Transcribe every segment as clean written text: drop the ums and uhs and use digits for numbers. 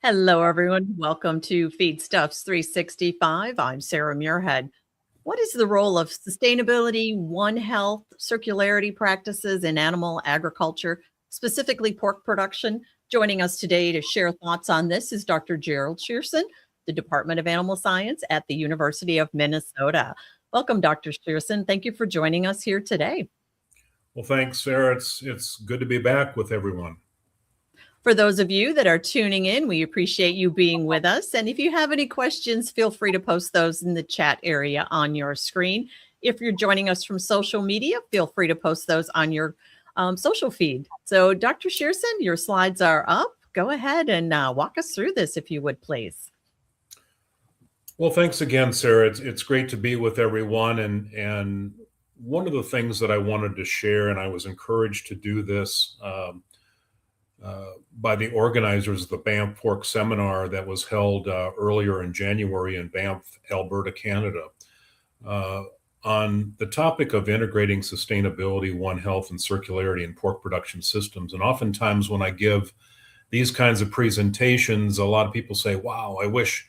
Hello, everyone. Welcome to Feedstuffs 365. I'm Sarah Muirhead. What is the role of sustainability, One Health, circularity practices in animal agriculture, specifically pork production? Joining us today to share thoughts on this is Dr. Gerald Shurson, the Department of Animal Science at the University of Minnesota. Welcome, Dr. Shurson. Thank you for joining us here today. Well, thanks, Sarah. It's good to be back with everyone. For those of you that are tuning in, we appreciate you being with us. And if you have any questions, feel free to post those in the chat area on your screen. If you're joining us from social media, feel free to post those on your social feed. So, Dr. Shurson, your slides are up. Go ahead and walk us through this, if you would, please. Well, thanks again, Sarah. It's great to be with everyone. And one of the things that I wanted to share, and I was encouraged to do this by the organizers of the Banff Pork Seminar that was held earlier in January in Banff, Alberta, Canada, on the topic of integrating sustainability, One Health, and circularity in pork production systems. And oftentimes when I give these kinds of presentations, a lot of people say, wow, I wish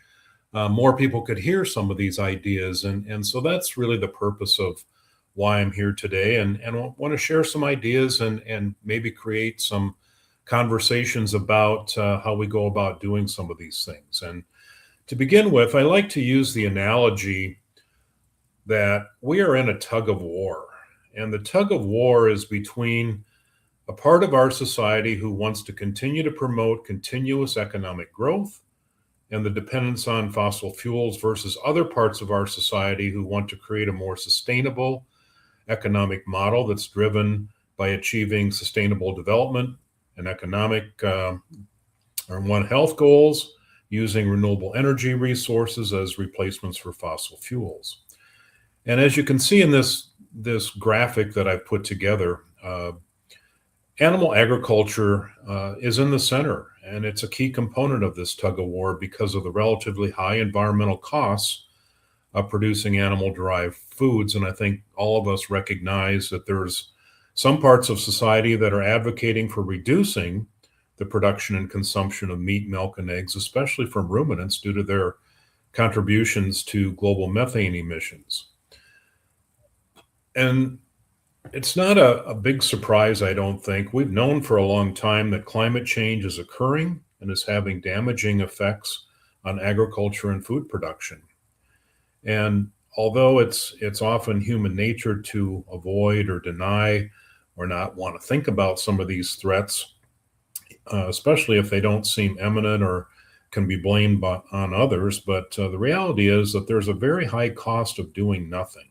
more people could hear some of these ideas. And so that's really the purpose of why I'm here today, and I want to share some ideas and maybe create some conversations about how we go about doing some of these things. And to begin with, I like to use the analogy that we are in a tug of war. And the tug of war is between a part of our society who wants to continue to promote continuous economic growth and the dependence on fossil fuels versus other parts of our society who want to create a more sustainable economic model that's driven by achieving sustainable development and economic or One Health goals, using renewable energy resources as replacements for fossil fuels. And as you can see in this graphic that I've put together, animal agriculture is in the center, and it's a key component of this tug of war because of the relatively high environmental costs of producing animal-derived foods. And I think all of us recognize that there's some parts of society that are advocating for reducing the production and consumption of meat, milk, and eggs, especially from ruminants, due to their contributions to global methane emissions. And it's not a big surprise, I don't think. We've known for a long time that climate change is occurring and is having damaging effects on agriculture and food production. And although it's often human nature to avoid or deny or not want to think about some of these threats, especially if they don't seem imminent or can be blamed on others. But the reality is that there's a very high cost of doing nothing.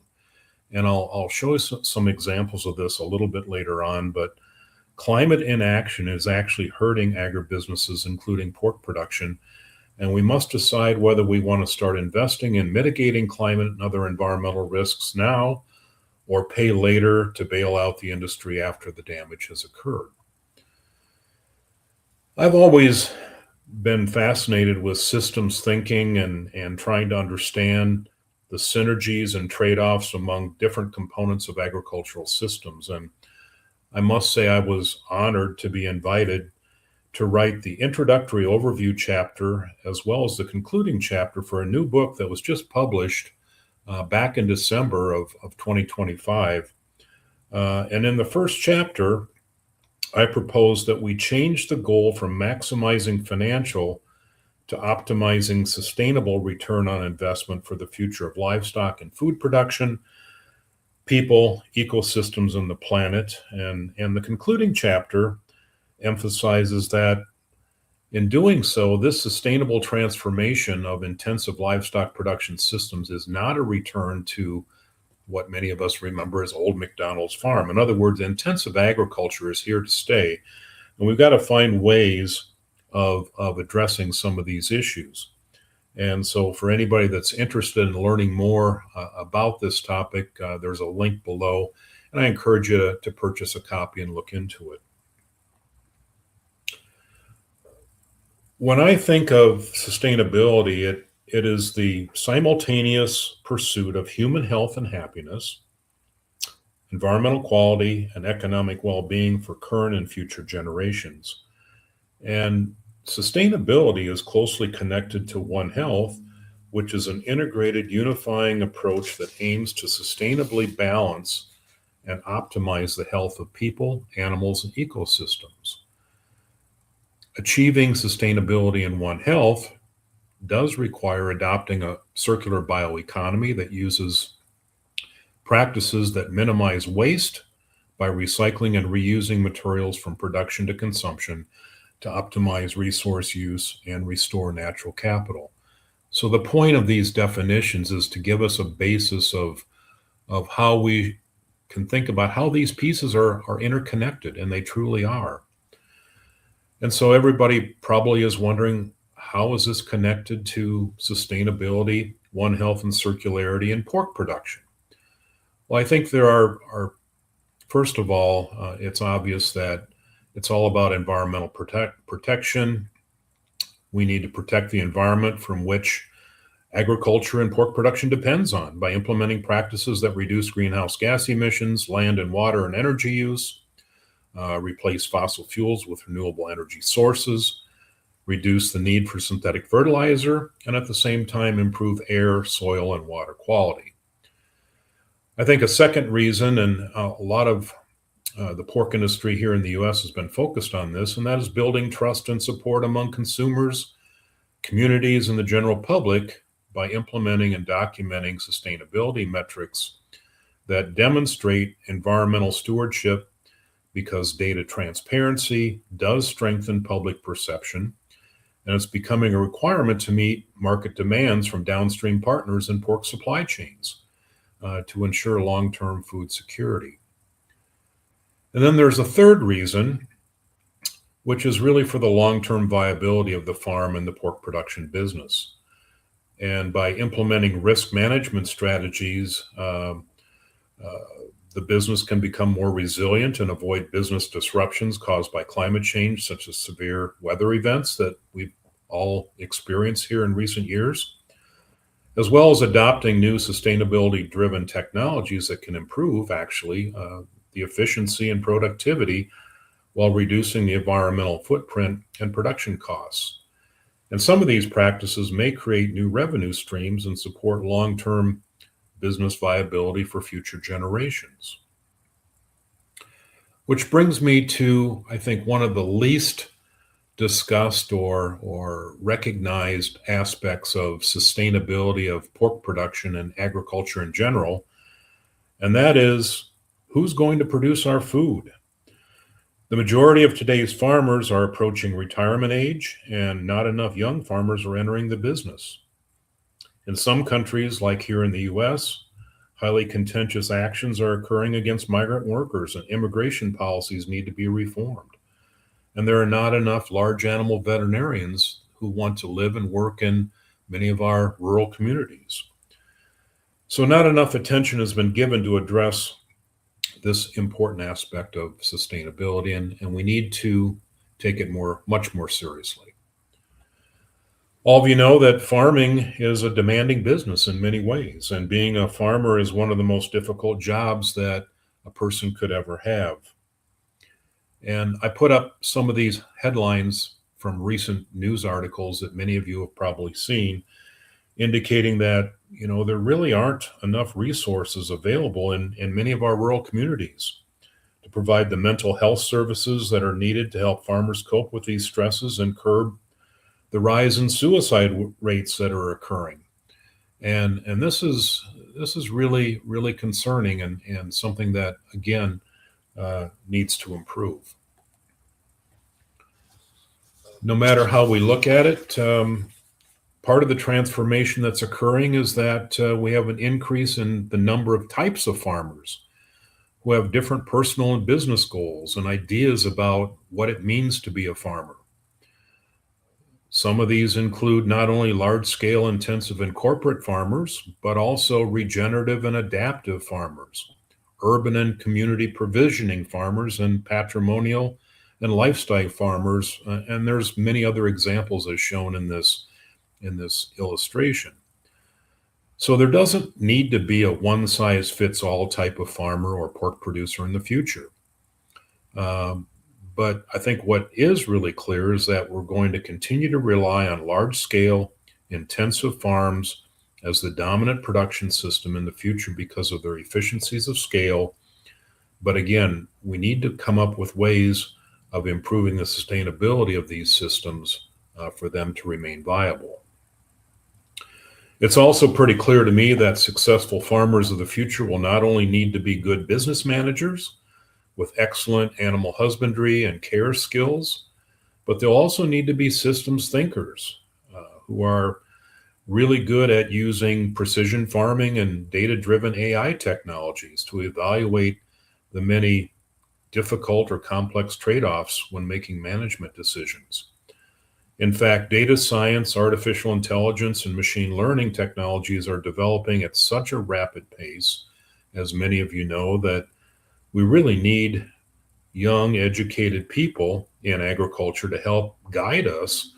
And I'll show you some examples of this a little bit later on. But climate inaction is actually hurting agribusinesses, including pork production. And we must decide whether we want to start investing in mitigating climate and other environmental risks now, or pay later to bail out the industry after the damage has occurred. I've always been fascinated with systems thinking and trying to understand the synergies and trade-offs among different components of agricultural systems. And I must say I was honored to be invited to write the introductory overview chapter as well as the concluding chapter for a new book that was just published back in December of 2025. And in the first chapter, I proposed that we change the goal from maximizing financial to optimizing sustainable return on investment for the future of livestock and food production, people, ecosystems, and the planet. And the concluding chapter emphasizes that in doing so, this sustainable transformation of intensive livestock production systems is not a return to what many of us remember as old McDonald's farm. In other words, intensive agriculture is here to stay, and we've got to find ways of addressing some of these issues. And so for anybody that's interested in learning more about this topic, there's a link below, and I encourage you to purchase a copy and look into it. When I think of sustainability, it is the simultaneous pursuit of human health and happiness, environmental quality, and economic well-being for current and future generations. And Sustainability is closely connected to One Health, which is an integrated, unifying approach that aims to sustainably balance and optimize the health of people, animals, and ecosystems. Achieving sustainability in One Health does require adopting a circular bioeconomy that uses practices that minimize waste by recycling and reusing materials from production to consumption to optimize resource use and restore natural capital. So the point of these definitions is to give us a basis of how we can think about how these pieces are interconnected, and they truly are. And so everybody probably is wondering, how is this connected to sustainability, One Health, and circularity in pork production? Well, I think there are first of all, it's obvious that it's all about environmental protection. We need to protect the environment from which agriculture and pork production depends on by implementing practices that reduce greenhouse gas emissions, land and water and energy use, replace fossil fuels with renewable energy sources, reduce the need for synthetic fertilizer, and at the same time improve air, soil, and water quality. I think a second reason, and a lot of the pork industry here in the US has been focused on this, and that is building trust and support among consumers, communities, and the general public by implementing and documenting sustainability metrics that demonstrate environmental stewardship, because data transparency does strengthen public perception, and it's becoming a requirement to meet market demands from downstream partners in pork supply chains to ensure long-term food security. And then there's a third reason, which is really for the long-term viability of the farm and the pork production business. And by implementing risk management strategies, the business can become more resilient and avoid business disruptions caused by climate change, such as severe weather events that we've all experienced here in recent years, as well as adopting new sustainability-driven technologies that can improve, actually, the efficiency and productivity while reducing the environmental footprint and production costs. And some of these practices may create new revenue streams and support long-term business viability for future generations. Which brings me to, I think, one of the least discussed or recognized aspects of sustainability of pork production and agriculture in general, and that is, who's going to produce our food? The majority of today's farmers are approaching retirement age, and not enough young farmers are entering the business. In some countries, like here in the US, highly contentious actions are occurring against migrant workers, and immigration policies need to be reformed. And there are not enough large animal veterinarians who want to live and work in many of our rural communities. So not enough attention has been given to address this important aspect of sustainability, and we need to take it much more seriously. All of you know that farming is a demanding business in many ways, and being a farmer is one of the most difficult jobs that a person could ever have. And I put up some of these headlines from recent news articles that many of you have probably seen, indicating that there really aren't enough resources available in many of our rural communities to provide the mental health services that are needed to help farmers cope with these stresses and curb the rise in suicide rates that are occurring. And this is really, really concerning, and something that, again, needs to improve. No matter how we look at it, part of the transformation that's occurring is that we have an increase in the number of types of farmers who have different personal and business goals and ideas about what it means to be a farmer. Some of these include not only large-scale intensive and corporate farmers, but also regenerative and adaptive farmers, urban and community provisioning farmers, and patrimonial and lifestyle farmers. And there's many other examples as shown in this illustration. So there doesn't need to be a one-size-fits-all type of farmer or pork producer in the future. But I think what is really clear is that we're going to continue to rely on large scale, intensive farms as the dominant production system in the future because of their efficiencies of scale. But again, we need to come up with ways of improving the sustainability of these systems for them to remain viable. It's also pretty clear to me that successful farmers of the future will not only need to be good business managers with excellent animal husbandry and care skills, but they'll also need to be systems thinkers who are really good at using precision farming and data-driven AI technologies to evaluate the many difficult or complex trade-offs when making management decisions. In fact, data science, artificial intelligence, and machine learning technologies are developing at such a rapid pace, as many of you know, that we really need young, educated people in agriculture to help guide us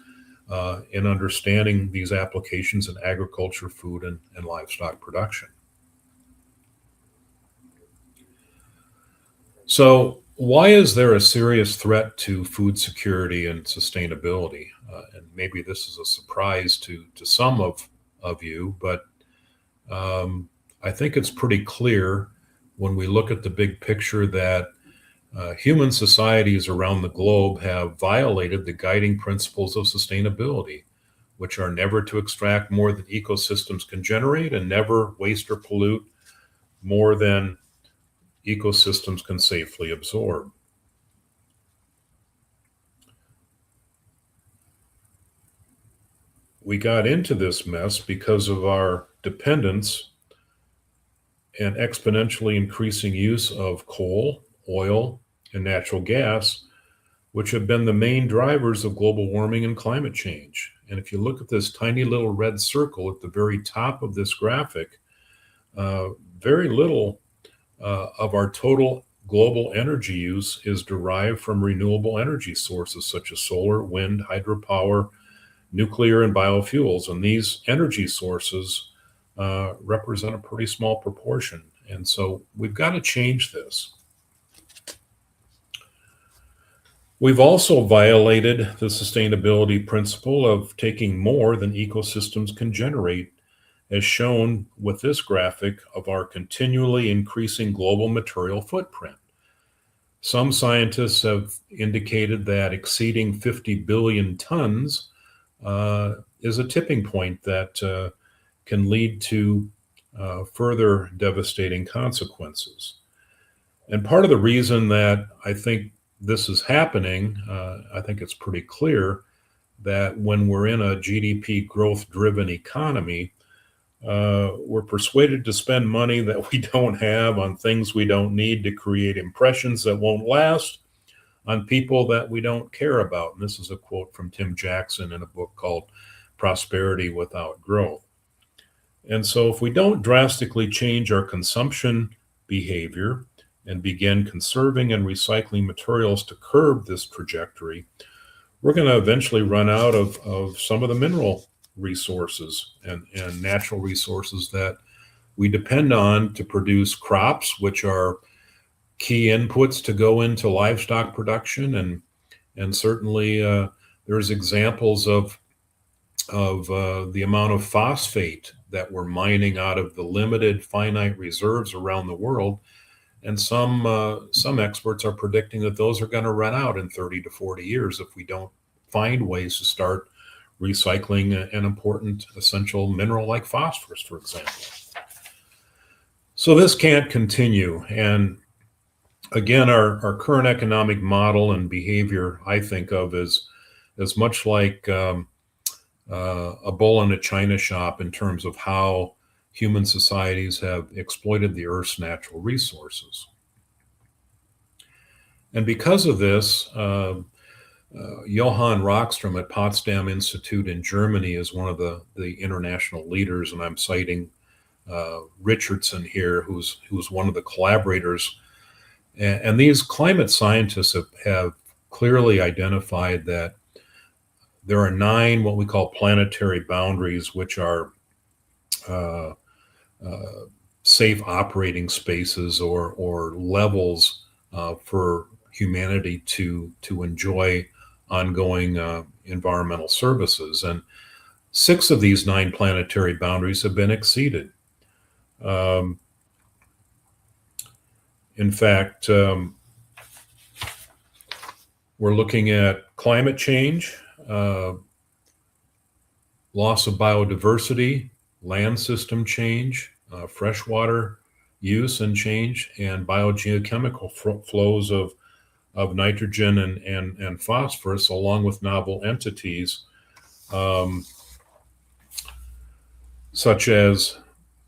in understanding these applications in agriculture, food, and livestock production. So, why is there a serious threat to food security and sustainability? And maybe this is a surprise to some of you, but I think it's pretty clear when we look at the big picture that human societies around the globe have violated the guiding principles of sustainability, which are never to extract more than ecosystems can generate and never waste or pollute more than ecosystems can safely absorb. We got into this mess because of our dependence and exponentially increasing use of coal, oil, and natural gas, which have been the main drivers of global warming and climate change. And if you look at this tiny little red circle at the very top of this graphic, very little of our total global energy use is derived from renewable energy sources such as solar, wind, hydropower, nuclear, and biofuels. And these energy sources represent a pretty small proportion. And so we've got to change this. We've also violated the sustainability principle of taking more than ecosystems can generate, as shown with this graphic of our continually increasing global material footprint. Some scientists have indicated that exceeding 50 billion tons is a tipping point that can lead to further devastating consequences. And part of the reason that I think this is happening, I think it's pretty clear that when we're in a GDP growth-driven economy, we're persuaded to spend money that we don't have on things we don't need to create impressions that won't last on people that we don't care about. And this is a quote from Tim Jackson in a book called Prosperity Without Growth. And so if we don't drastically change our consumption behavior and begin conserving and recycling materials to curb this trajectory, we're going to eventually run out of some of the mineral resources and natural resources that we depend on to produce crops, which are key inputs to go into livestock production. And certainly there's examples of the amount of phosphate that we're mining out of the limited finite reserves around the world. And some experts are predicting that those are going to run out in 30 to 40 years if we don't find ways to start recycling an important essential mineral like phosphorus, for example. So this can't continue. And again, our current economic model and behavior, I think of as much like a bull in a china shop in terms of how human societies have exploited the Earth's natural resources. And because of this, Johann Rockström at Potsdam Institute in Germany is one of the international leaders, and I'm citing Richardson here, who's one of the collaborators. And these climate scientists have clearly identified that there are 9 what we call planetary boundaries, which are safe operating spaces or levels for humanity to enjoy ongoing environmental services. And 6 of these 9 planetary boundaries have been exceeded. In fact, we're looking at climate change, loss of biodiversity, land system change, freshwater use and change, and biogeochemical flows of nitrogen and phosphorus, along with novel entities such as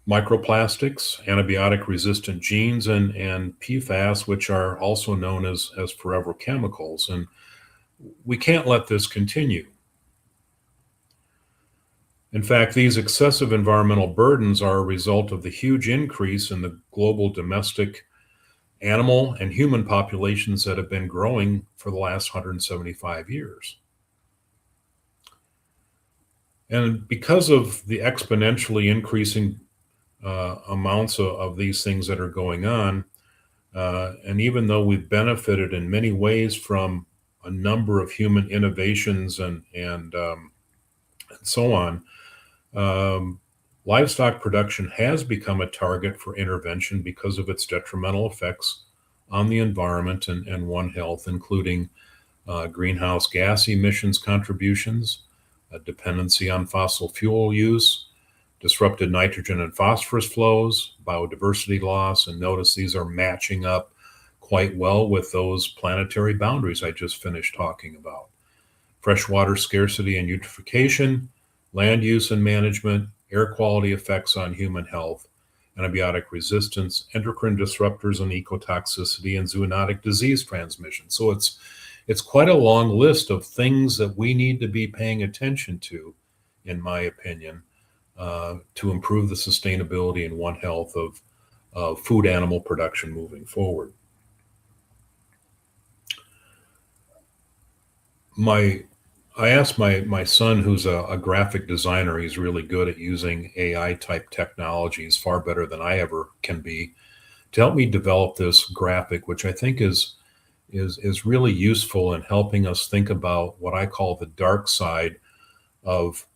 microplastics, antibiotic-resistant genes, and PFAS, which are also known as forever chemicals. And we can't let this continue. In fact, these excessive environmental burdens are a result of the huge increase in the global domestic animal and human populations that have been growing for the last 175 years. And because of the exponentially increasing amounts of these things that are going on, and even though we've benefited in many ways from a number of human innovations and so on, livestock production has become a target for intervention because of its detrimental effects on the environment and One Health, including greenhouse gas emissions contributions, a dependency on fossil fuel use, disrupted nitrogen and phosphorus flows, biodiversity loss, and notice these are matching up quite well with those planetary boundaries I just finished talking about. Freshwater scarcity and eutrophication, land use and management, air quality effects on human health, antibiotic resistance, endocrine disruptors and ecotoxicity, and zoonotic disease transmission. So it's quite a long list of things that we need to be paying attention to, in my opinion, to improve the sustainability and One Health of food animal production moving forward. I asked my son, who's a graphic designer, he's really good at using AI type technologies, far better than I ever can be, to help me develop this graphic, which I think is really useful in helping us think about what I call the dark side of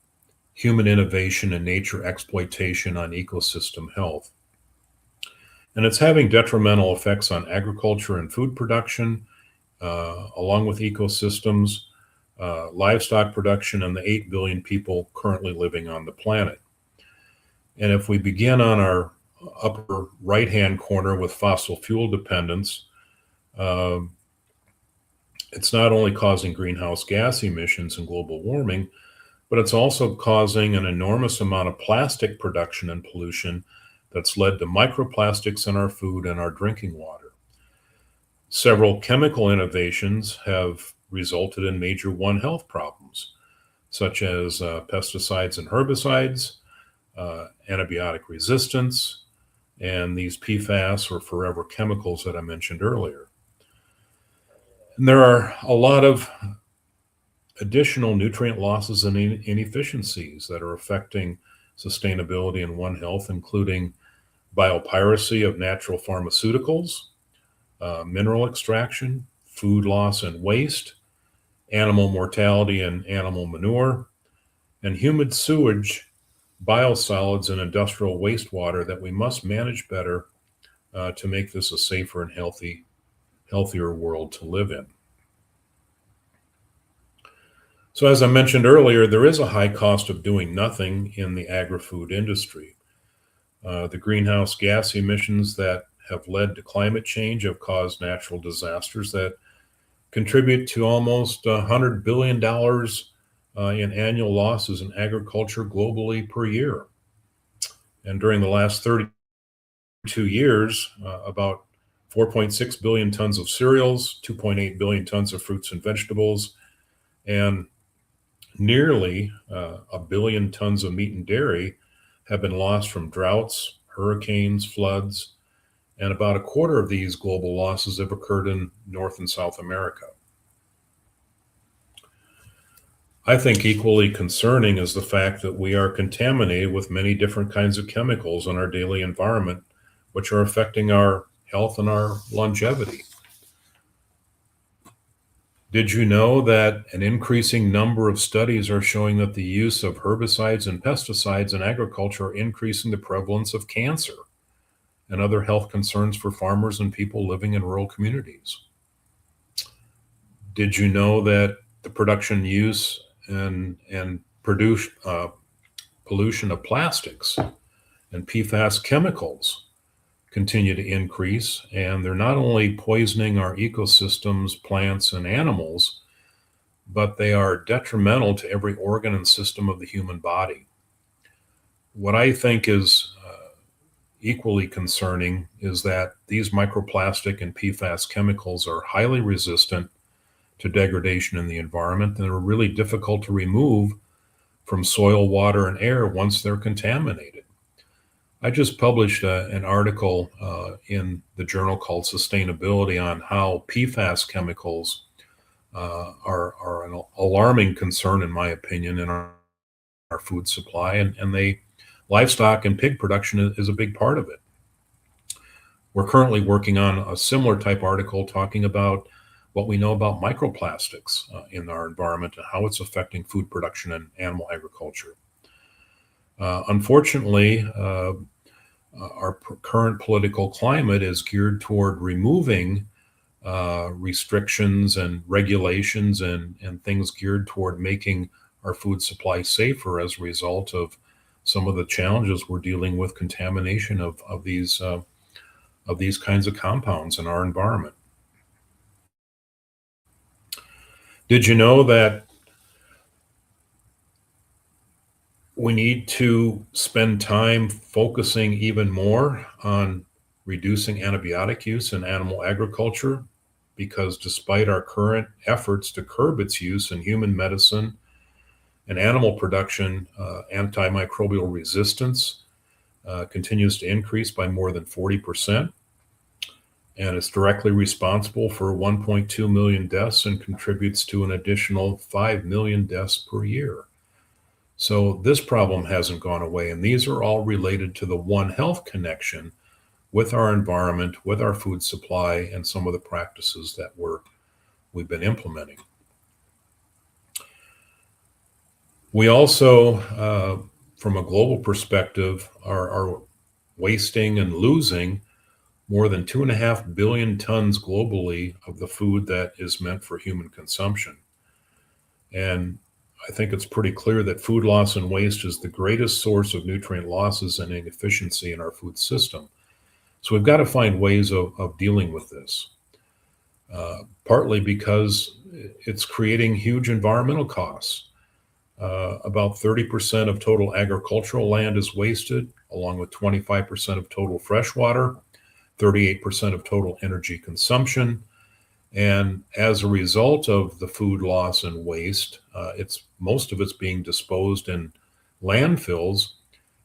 human innovation and nature exploitation on ecosystem health. And it's having detrimental effects on agriculture and food production, along with ecosystems, livestock production, and the 8 billion people currently living on the planet. And if we begin on our upper right-hand corner with fossil fuel dependence, it's not only causing greenhouse gas emissions and global warming, but it's also causing an enormous amount of plastic production and pollution that's led to microplastics in our food and our drinking water. Several chemical innovations have resulted in major One Health problems, such as pesticides and herbicides, antibiotic resistance, and these PFAS or forever chemicals that I mentioned earlier. And there are a lot of additional nutrient losses and inefficiencies that are affecting sustainability and One Health, including biopiracy of natural pharmaceuticals, mineral extraction, food loss and waste, animal mortality and animal manure, and human sewage, biosolids, and industrial wastewater that we must manage better to make this a safer and healthier world to live in. So as I mentioned earlier, there is a high cost of doing nothing in the agri-food industry. The greenhouse gas emissions that have led to climate change have caused natural disasters that contribute to almost $100 billion in annual losses in agriculture globally per year. And during the last 32 years, about 4.6 billion tons of cereals, 2.8 billion tons of fruits and vegetables, and nearly a billion tons of meat and dairy have been lost from droughts, hurricanes, floods, and about a quarter of these global losses have occurred in North and South America. I think equally concerning is the fact that we are contaminated with many different kinds of chemicals in our daily environment, which are affecting our health and our longevity. Did you know that an increasing number of studies are showing that the use of herbicides and pesticides in agriculture are increasing the prevalence of cancer and other health concerns for farmers and people living in rural communities? Did you know that the production, use, and produce pollution of plastics and PFAS chemicals continue to increase, and they're not only poisoning our ecosystems, plants, and animals, but they are detrimental to every organ and system of the human body. What I think is equally concerning is that these microplastic and PFAS chemicals are highly resistant to degradation in the environment and are really difficult to remove from soil, water, and air once they're contaminated. I just published an article in the journal called Sustainability on how PFAS chemicals are an alarming concern, in my opinion, in our food supply, and they livestock and pig production is a big part of it. We're currently working on a similar type article talking about what we know about microplastics in our environment and how it's affecting food production and animal agriculture. Unfortunately, our current political climate is geared toward removing restrictions and regulations and things geared toward making our food supply safer as a result of some of the challenges we're dealing with contamination of these kinds of compounds in our environment. Did you know that we need to spend time focusing even more on reducing antibiotic use in animal agriculture? Because despite our current efforts to curb its use in human medicine and animal production, antimicrobial resistance continues to increase by more than 40%. And it's directly responsible for 1.2 million deaths and contributes to an additional 5 million deaths per year. So this problem hasn't gone away, and these are all related to the One Health connection with our environment, with our food supply, and some of the practices that we've been implementing. We also, from a global perspective, are wasting and losing more than 2.5 billion tons globally of the food that is meant for human consumption. And I think it's pretty clear that food loss and waste is the greatest source of nutrient losses and inefficiency in our food system. So we've got to find ways of dealing with this, partly because it's creating huge environmental costs. About 30% of total agricultural land is wasted, along with 25% of total freshwater, 38% of total energy consumption. And as a result of the food loss and waste, most of it's being disposed in landfills,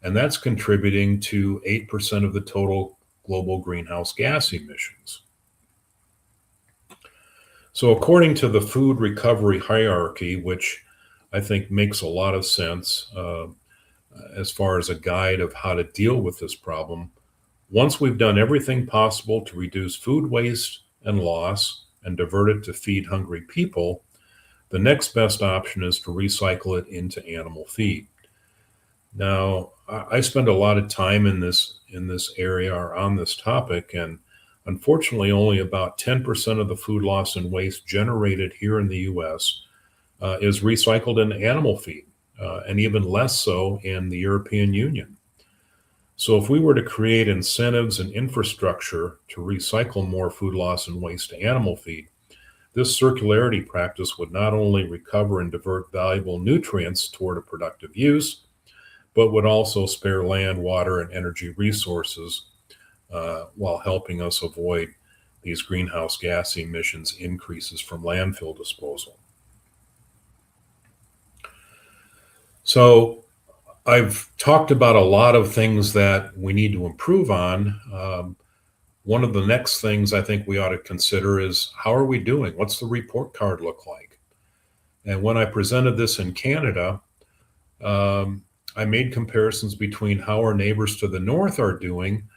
and that's contributing to 8% of the total global greenhouse gas emissions. So according to the food recovery hierarchy, which I think makes a lot of sense as far as a guide of how to deal with this problem, once we've done everything possible to reduce food waste and loss and divert it to feed hungry people, the next best option is to recycle it into animal feed. Now, I spend a lot of time in this area or on this topic, and unfortunately, only about 10% of the food loss and waste generated here in the U.S. Is recycled into animal feed, and even less so in the European Union. So if we were to create incentives and infrastructure to recycle more food loss and waste to animal feed, this circularity practice would not only recover and divert valuable nutrients toward a productive use, but would also spare land, water, and energy resources while helping us avoid these greenhouse gas emissions increases from landfill disposal. So I've talked about a lot of things that we need to improve on. One of the next things I think we ought to consider is, how are we doing? What's the report card look like? And when I presented this in Canada, I made comparisons between how our neighbors to the north are doing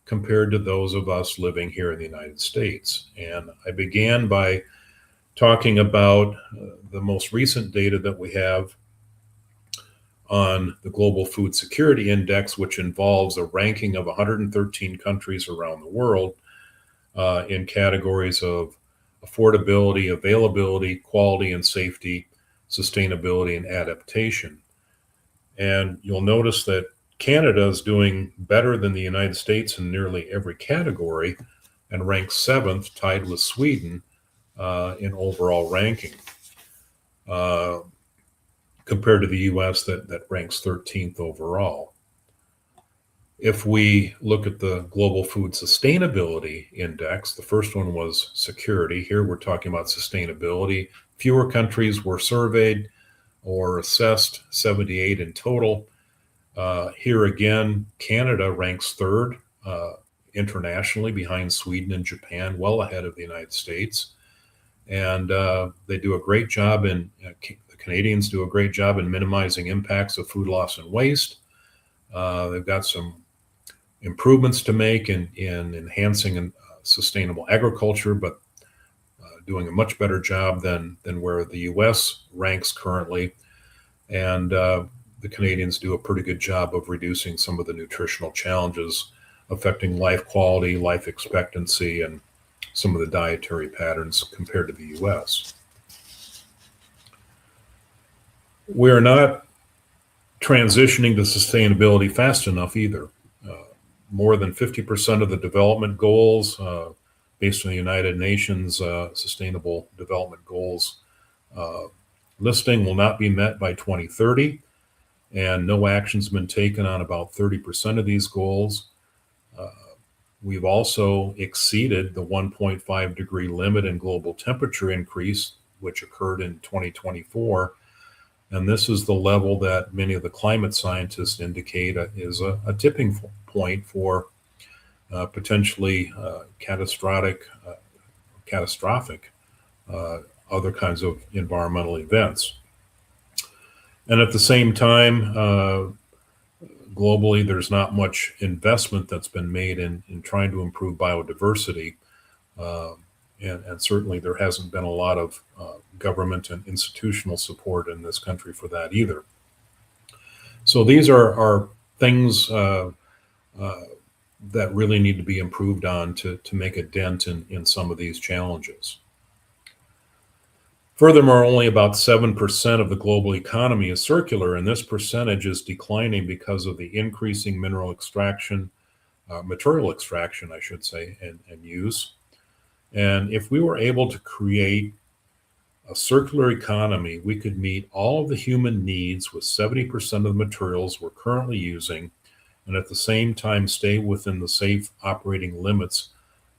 compared to those of us living here in the United States. And I began by talking about the most recent data that we have on the Global Food Security Index, which involves a ranking of 113 countries around the world in categories of affordability, availability, quality and safety, sustainability, and adaptation. And you'll notice that Canada is doing better than the United States in nearly every category and ranks 7th, tied with Sweden in overall ranking, compared to the US that ranks 13th overall. If we look at the Global Food Sustainability Index, the first one was security. Here we're talking about sustainability. Fewer countries were surveyed or assessed, 78 in total. Here again, Canada ranks 3rd internationally behind Sweden and Japan, well ahead of the United States. And they do a great job the Canadians do a great job in minimizing impacts of food loss and waste. They've got some improvements to make in enhancing sustainable agriculture, but doing a much better job than where the U.S. ranks currently. And the Canadians do a pretty good job of reducing some of the nutritional challenges affecting life quality, life expectancy, and some of the dietary patterns compared to the U.S. We're not transitioning to sustainability fast enough either. More than 50% of the development goals based on the United Nations Sustainable Development Goals listing will not be met by 2030, and no action's been taken on about 30% of these goals. We've also exceeded the 1.5 degree limit in global temperature increase, which occurred in 2024. And this is the level that many of the climate scientists indicate is a tipping point for potentially catastrophic other kinds of environmental events. And at the same time, globally, there's not much investment that's been made in trying to improve biodiversity. And certainly there hasn't been a lot of government and institutional support in this country for that either. So these are things that really need to be improved on to make a dent in some of these challenges. Furthermore, only about 7% of the global economy is circular, and this percentage is declining because of the increasing material extraction, I should say, and use. And if we were able to create a circular economy, we could meet all of the human needs with 70% of the materials we're currently using, and at the same time stay within the safe operating limits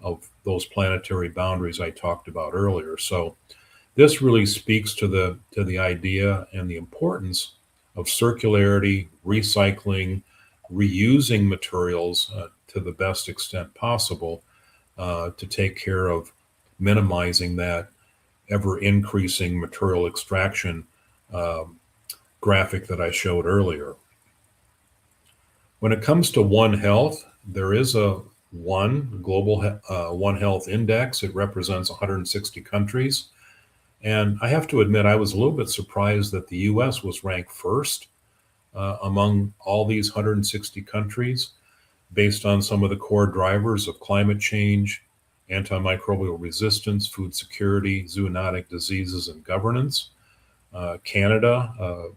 of those planetary boundaries I talked about earlier. So this really speaks to the idea and the importance of circularity, recycling, reusing materials to the best extent possible to take care of minimizing that ever-increasing material extraction graphic that I showed earlier. When it comes to One Health, there is a global One Health index. It represents 160 countries. And I have to admit, I was a little bit surprised that the US was ranked first among all these 160 countries based on some of the core drivers of climate change, antimicrobial resistance, food security, zoonotic diseases, and governance. Canada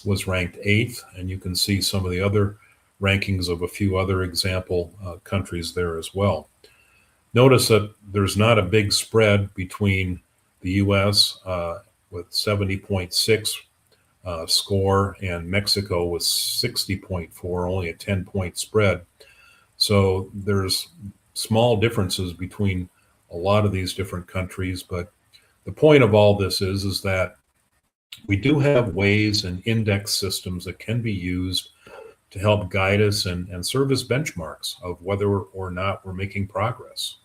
was ranked 8th, and you can see some of the other rankings of a few other example countries there as well. Notice that there's not a big spread between the US with 70.6 score and Mexico with 60.4, only a 10-point spread. So there's small differences between a lot of these different countries, but the point of all this is that we do have ways and index systems that can be used to help guide us and serve as benchmarks of whether or not we're making progress.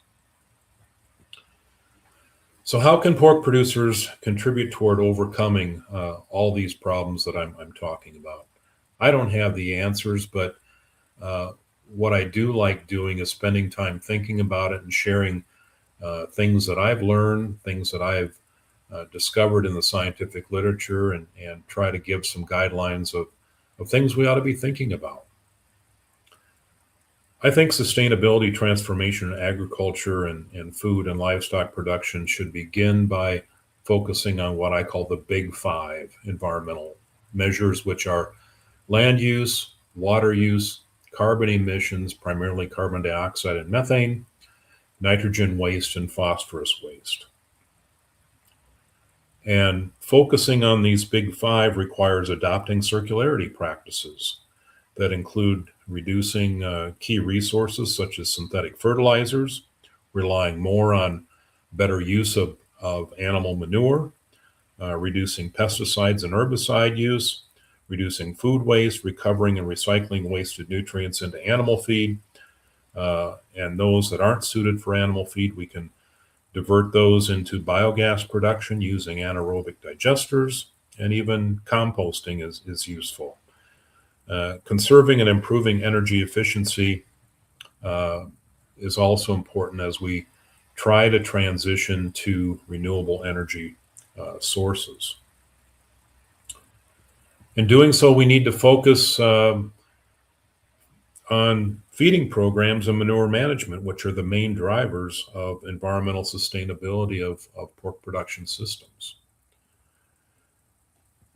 So how can pork producers contribute toward overcoming all these problems that I'm talking about? I don't have the answers, but what I do like doing is spending time thinking about it and sharing things that I've learned, things that I've discovered in the scientific literature, and try to give some guidelines of things we ought to be thinking about. I think sustainability transformation in agriculture and food and livestock production should begin by focusing on what I call the big five environmental measures, which are land use, water use, carbon emissions, primarily carbon dioxide and methane, nitrogen waste, and phosphorus waste. And focusing on these big five requires adopting circularity practices that include reducing key resources such as synthetic fertilizers, relying more on better use of animal manure, reducing pesticides and herbicide use, reducing food waste, recovering and recycling wasted nutrients into animal feed, and those that aren't suited for animal feed, we can divert those into biogas production using anaerobic digesters, and even composting is useful. Conserving and improving energy efficiency is also important as we try to transition to renewable energy sources. In doing so, we need to focus on feeding programs and manure management, which are the main drivers of environmental sustainability of pork production systems.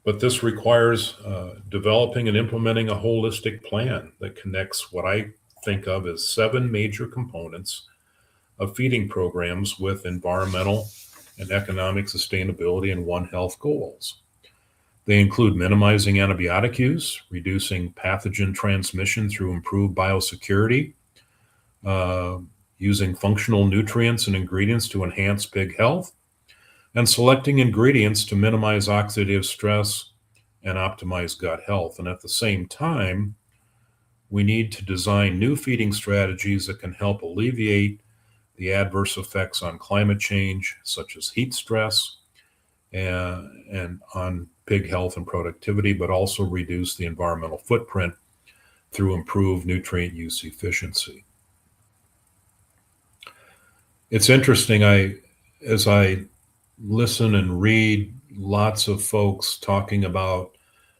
But this requires developing and implementing a holistic plan that connects what I think of as 7 major components of feeding programs with environmental and economic sustainability and One Health goals. They include minimizing antibiotic use, reducing pathogen transmission through improved biosecurity, using functional nutrients and ingredients to enhance pig health, and selecting ingredients to minimize oxidative stress and optimize gut health. And at the same time, we need to design new feeding strategies that can help alleviate the adverse effects on climate change, such as heat stress, and on pig health and productivity, but also reduce the environmental footprint through improved nutrient use efficiency. It's interesting, as I listen and read lots of folks talking about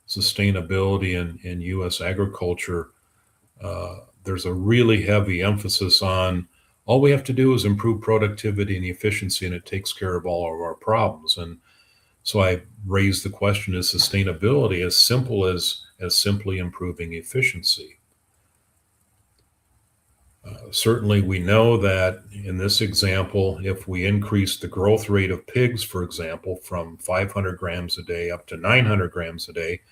sustainability in U.S. agriculture, there's a really heavy emphasis on all we have to do is improve productivity and efficiency, and it takes care of all of our problems. And so I raised the question, is sustainability as simple as simply improving efficiency? Certainly, we know that in this example, if we increase the growth rate of pigs, for example, from 500 grams a day up to 900 grams a day,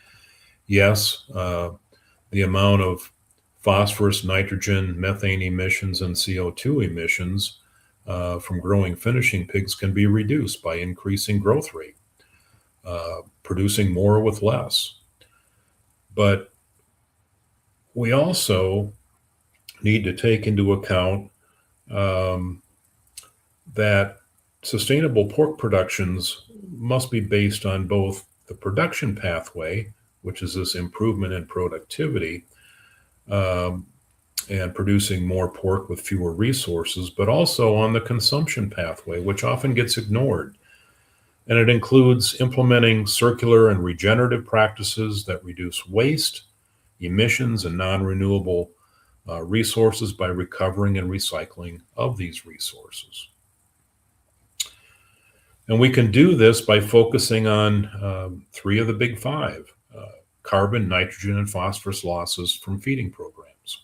yes, the amount of phosphorus, nitrogen, methane emissions, and CO2 emissions from growing finishing pigs can be reduced by increasing growth rate, producing more with less. But we also need to take into account that sustainable pork productions must be based on both the production pathway, which is this improvement in productivity, and producing more pork with fewer resources, but also on the consumption pathway, which often gets ignored. And it includes implementing circular and regenerative practices that reduce waste, emissions, and non-renewable resources by recovering and recycling of these resources. And we can do this by focusing on 3 of the big 5, carbon, nitrogen, and phosphorus losses from feeding programs.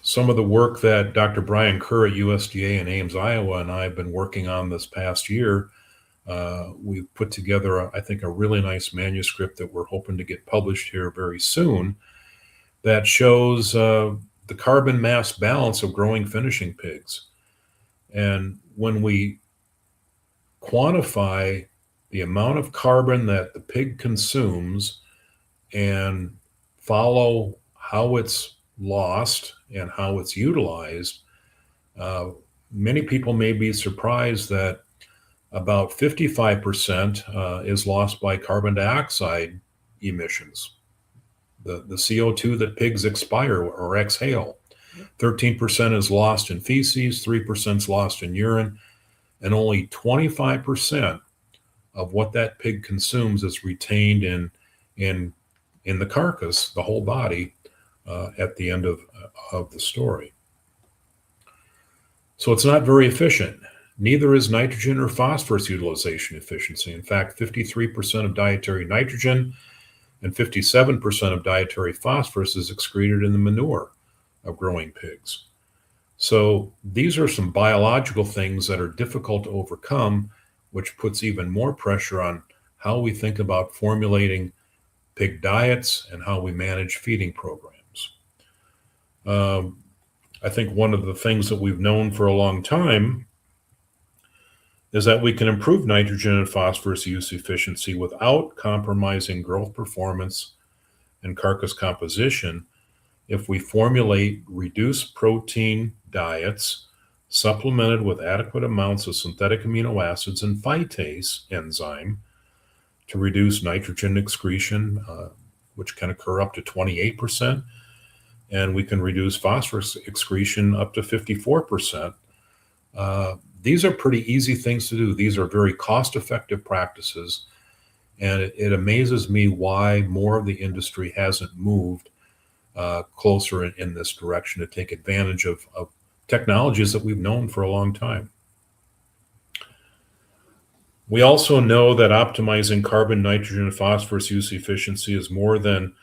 Some of the work that Dr. Brian Kerr at USDA in Ames, Iowa, and I have been working on this past year, we've put together, I think, a really nice manuscript that we're hoping to get published here very soon that shows the carbon mass balance of growing finishing pigs. And when we quantify the amount of carbon that the pig consumes and follow how it's lost and how it's utilized, many people may be surprised that about 55% is lost by carbon dioxide emissions, the CO2 that pigs expire or exhale. 13% is lost in feces, 3% is lost in urine, and only 25% of what that pig consumes is retained in the carcass, the whole body, at the end of the story. So it's not very efficient. Neither is nitrogen or phosphorus utilization efficiency. In fact, 53% of dietary nitrogen and 57% of dietary phosphorus is excreted in the manure of growing pigs. So these are some biological things that are difficult to overcome, which puts even more pressure on how we think about formulating pig diets and how we manage feeding programs. I think one of the things that we've known for a long time is that we can improve nitrogen and phosphorus use efficiency without compromising growth performance and carcass composition if we formulate reduced protein diets supplemented with adequate amounts of synthetic amino acids and phytase enzyme to reduce nitrogen excretion, which can occur up to 28%, and we can reduce phosphorus excretion up to 54%. These are pretty easy things to do. These are very cost-effective practices, and it amazes me why more of the industry hasn't moved closer in this direction to take advantage of technologies that we've known for a long time. We also know that optimizing carbon, nitrogen, and phosphorus use efficiency is more than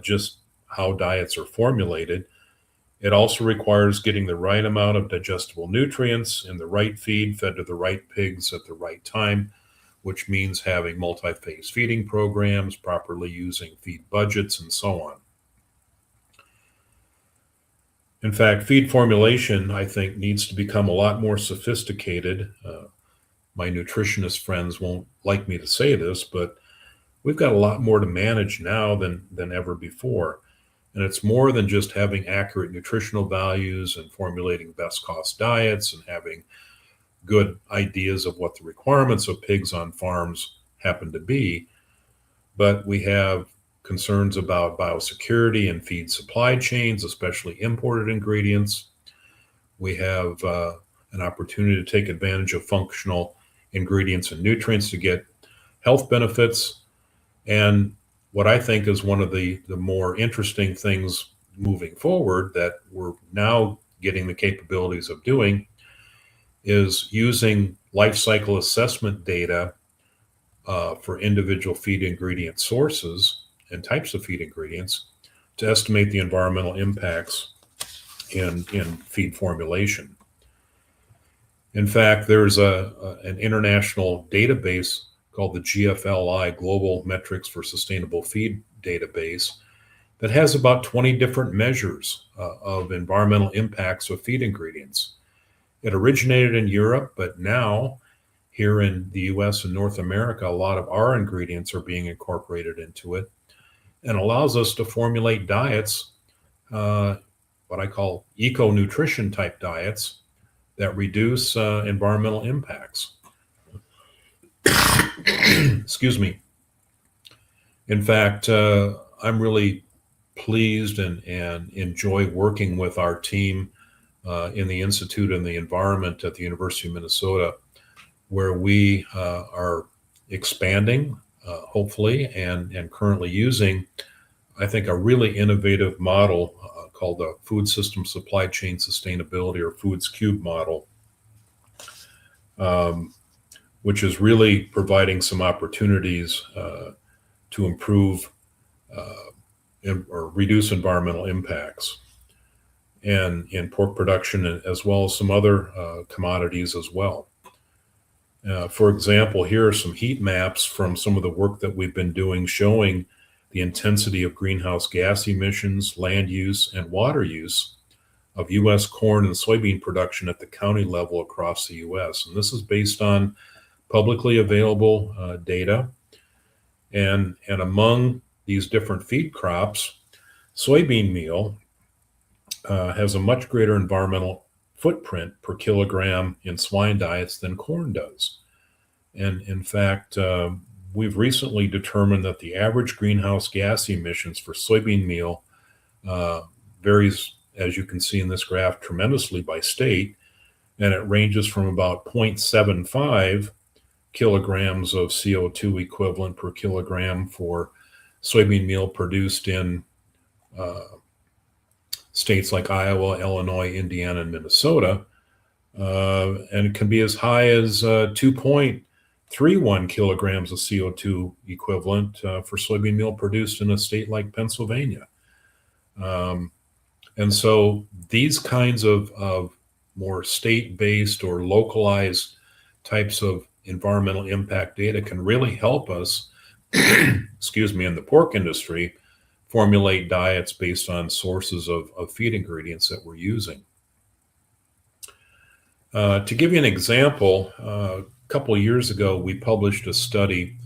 just how diets are formulated. It also requires getting the right amount of digestible nutrients in the right feed fed to the right pigs at the right time, which means having multi-phase feeding programs, properly using feed budgets, and so on. In fact, feed formulation, I think, needs to become a lot more sophisticated. My nutritionist friends won't like me to say this, but we've got a lot more to manage now than ever before. And it's more than just having accurate nutritional values and formulating best cost diets and having good ideas of what the requirements of pigs on farms happen to be. But we have concerns about biosecurity and feed supply chains, especially imported ingredients. We have an opportunity to take advantage of functional ingredients and nutrients to get health benefits. And what I think is one of the more interesting things moving forward that we're now getting the capabilities of doing is using life cycle assessment data for individual feed ingredient sources and types of feed ingredients to estimate the environmental impacts in feed formulation. In fact, there's an international database called the GFLI, Global Metrics for Sustainable Feed Database, that has about 20 different measures of environmental impacts of feed ingredients. It originated in Europe, but now here in the US and North America, a lot of our ingredients are being incorporated into it and allows us to formulate diets, what I call eco-nutrition type diets, that reduce environmental impacts. Excuse me. In fact, I'm really pleased and enjoy working with our team in the Institute and the Environment at the University of Minnesota, where we are expanding, hopefully, and currently using, I think, a really innovative model called the Food System Supply Chain Sustainability, or Foods Cube model, which is really providing some opportunities to improve or reduce environmental impacts and in pork production, as well as some other commodities as well. For example, here are some heat maps from some of the work that we've been doing showing the intensity of greenhouse gas emissions, land use, and water use of U.S. corn and soybean production at the county level across the U.S. And this is based on publicly available data. And among these different feed crops, soybean meal has a much greater environmental footprint per kilogram in swine diets than corn does. And in fact, we've recently determined that the average greenhouse gas emissions for soybean meal varies, as you can see in this graph, tremendously by state. and it ranges from about 0.75 kilograms of CO2 equivalent per kilogram for soybean meal produced in states like Iowa, Illinois, Indiana, and Minnesota. And it can be as high as 2.31 kilograms of CO2 equivalent for soybean meal produced in a state like Pennsylvania. And so these kinds of more state-based or localized types of environmental impact data can really help us, excuse me, in the pork industry, formulate diets based on sources of feed ingredients that we're using. To give you an example, a couple of years ago, we published a study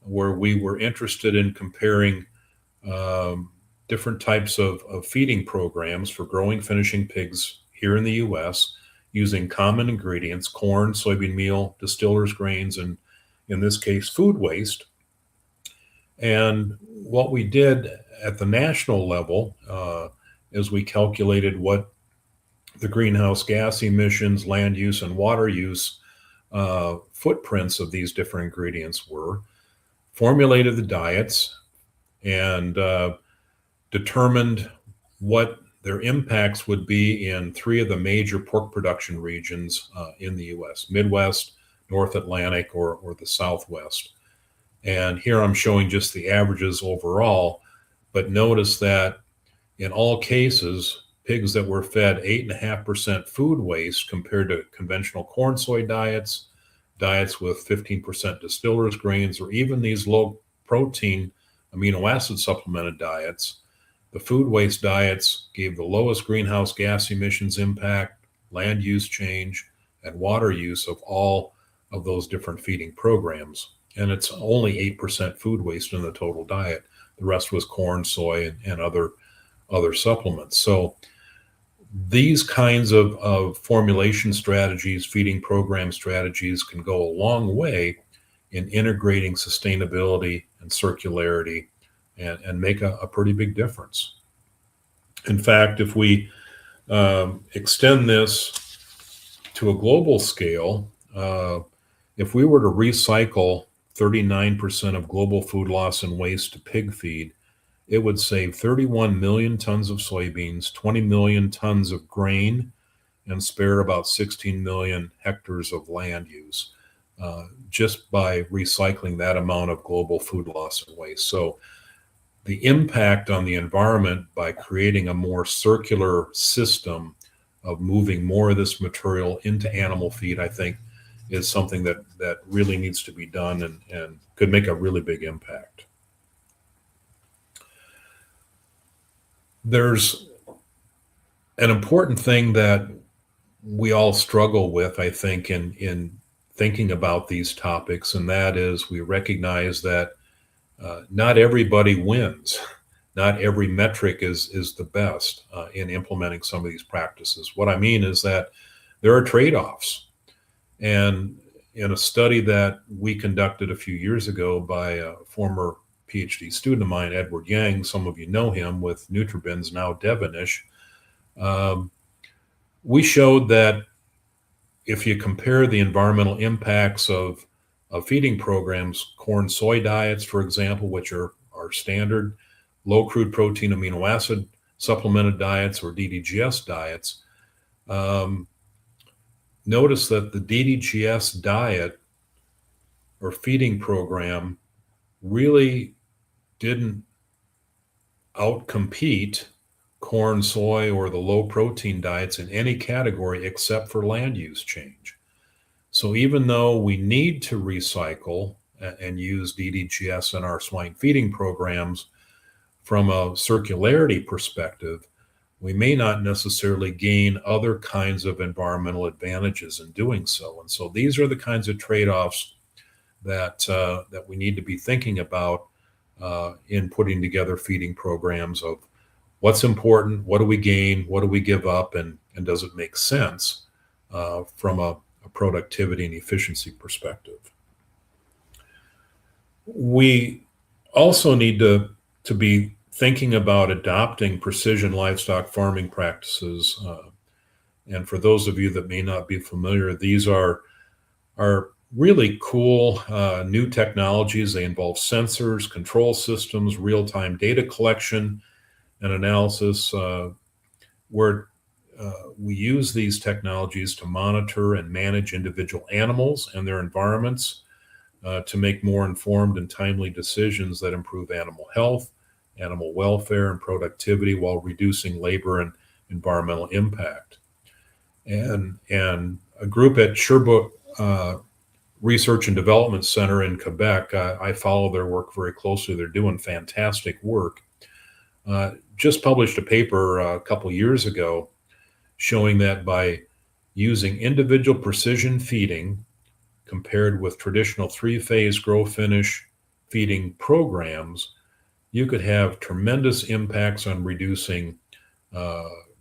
where we were interested in comparing different types of feeding programs for growing finishing pigs here in the U.S. using common ingredients, corn, soybean meal, distillers grains, and in this case, food waste. And what we did at the national level is we calculated what the greenhouse gas emissions, land use, and water use footprints of these different ingredients were, formulated the diets, and determined what their impacts would be in three of the major pork production regions in the U.S., Midwest, North Atlantic, or the Southwest. And here I'm showing just the averages overall, but notice that in all cases, pigs that were fed 8.5% food waste compared to conventional corn soy diets, diets with 15% distillers grains, or even these low protein amino acid supplemented diets, the food waste diets gave the lowest greenhouse gas emissions impact, land use change, and water use of all of those different feeding programs. And it's only 8% food waste in the total diet. The rest was corn, soy, and other supplements. So these kinds of formulation strategies, feeding program strategies can go a long way in integrating sustainability and circularity and make a pretty big difference. In fact, if we extend this to a global scale, if we were to recycle 39% of global food loss and waste to pig feed, it would save 31 million tons of soybeans, 20 million tons of grain, and spare about 16 million hectares of land use just by recycling that amount of global food loss and waste. So the impact on the environment by creating a more circular system of moving more of this material into animal feed, I think, is something that really needs to be done and could make a really big impact. There's an important thing that we all struggle with, I think, in thinking about these topics, and that is we recognize that not everybody wins. Not every metric is the best in implementing some of these practices. What I mean is that there are trade-offs. And in a study that we conducted a few years ago by a former PhD student of mine, Edward Yang, some of you know him with Nutribins, now Devonish, we showed that if you compare the environmental impacts of feeding programs, corn soy diets, for example, which are standard low crude protein amino acid supplemented diets or DDGS diets, notice that the DDGS diet or feeding program really didn't outcompete corn, soy, or the low protein diets in any category except for land use change. So even though we need to recycle and use DDGS in our swine feeding programs, from a circularity perspective, we may not necessarily gain other kinds of environmental advantages in doing so. And so these are the kinds of trade-offs that we need to be thinking about in putting together feeding programs of what's important, what do we gain, what do we give up, and does it make sense from a productivity and efficiency perspective. We also need to be thinking about adopting precision livestock farming practices And for those of you that may not be familiar, these are really cool new technologies. They involve sensors, control systems, real-time data collection and analysis, where we use these technologies to monitor and manage individual animals and their environments to make more informed and timely decisions that improve animal health, animal welfare, and productivity while reducing labor and environmental impact. And a group at Sherbrooke Research and Development Center in Quebec, I follow their work very closely. They're doing fantastic work. Just published a paper a couple years ago showing that by using individual precision feeding compared with traditional three-phase grow-finish feeding programs, you could have tremendous impacts on reducing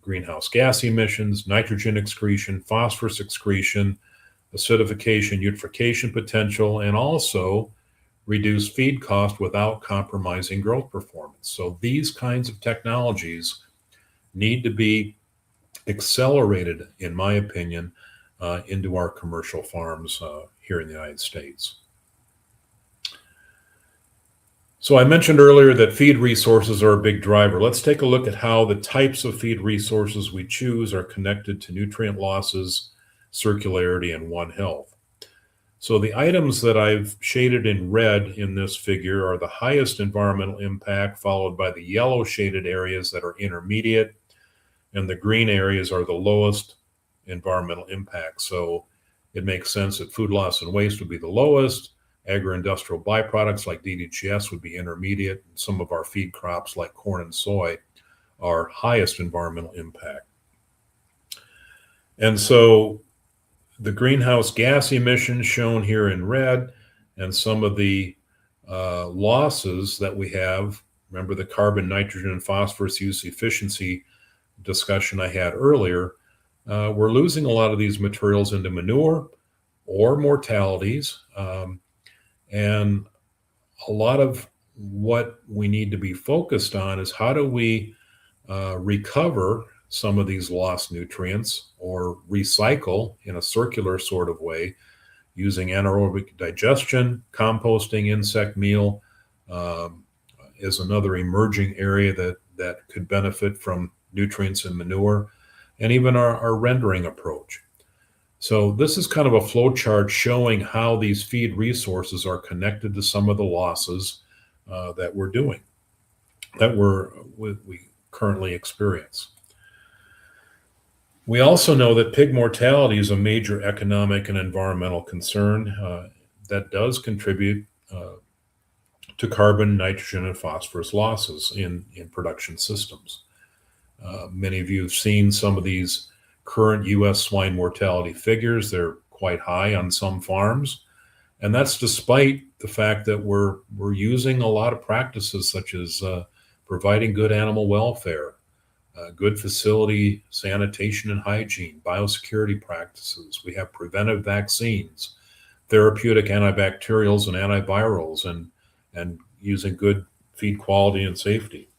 greenhouse gas emissions, nitrogen excretion, phosphorus excretion, acidification, eutrophication potential, and also reduce feed cost without compromising growth performance. So these kinds of technologies need to be accelerated, in my opinion, into our commercial farms here in the United States. So I mentioned earlier that feed resources are a big driver. Let's take a look at how the types of feed resources we choose are connected to nutrient losses, circularity, and One Health. So the items that I've shaded in red in this figure are the highest environmental impact, followed by the yellow shaded areas that are intermediate, and the green areas are the lowest environmental impact. So it makes sense that food loss and waste would be the lowest, agro-industrial byproducts like DDGS would be intermediate, and some of our feed crops like corn and soy are highest environmental impact. And so the greenhouse gas emissions shown here in red, and some of the losses that we have, remember the carbon, nitrogen, and phosphorus use efficiency discussion I had earlier, we're losing a lot of these materials into manure or mortalities. And a lot of what we need to be focused on is how do we recover some of these lost nutrients or recycle in a circular sort of way using anaerobic digestion, composting, insect meal is another emerging area that could benefit from nutrients and manure, and even our rendering approach. So this is kind of a flow chart showing how these feed resources are connected to some of the losses that we're doing, that we currently experience. We also know that pig mortality is a major economic and environmental concern that does contribute to carbon, nitrogen, and phosphorus losses in production systems. Many of you have seen some of these current U.S. swine mortality figures. They're quite high on some farms. And that's despite the fact that we're using a lot of practices such as providing good animal welfare, good facility sanitation and hygiene, biosecurity practices. We have preventive vaccines, therapeutic antibacterials and antivirals, and using good feed quality and safety.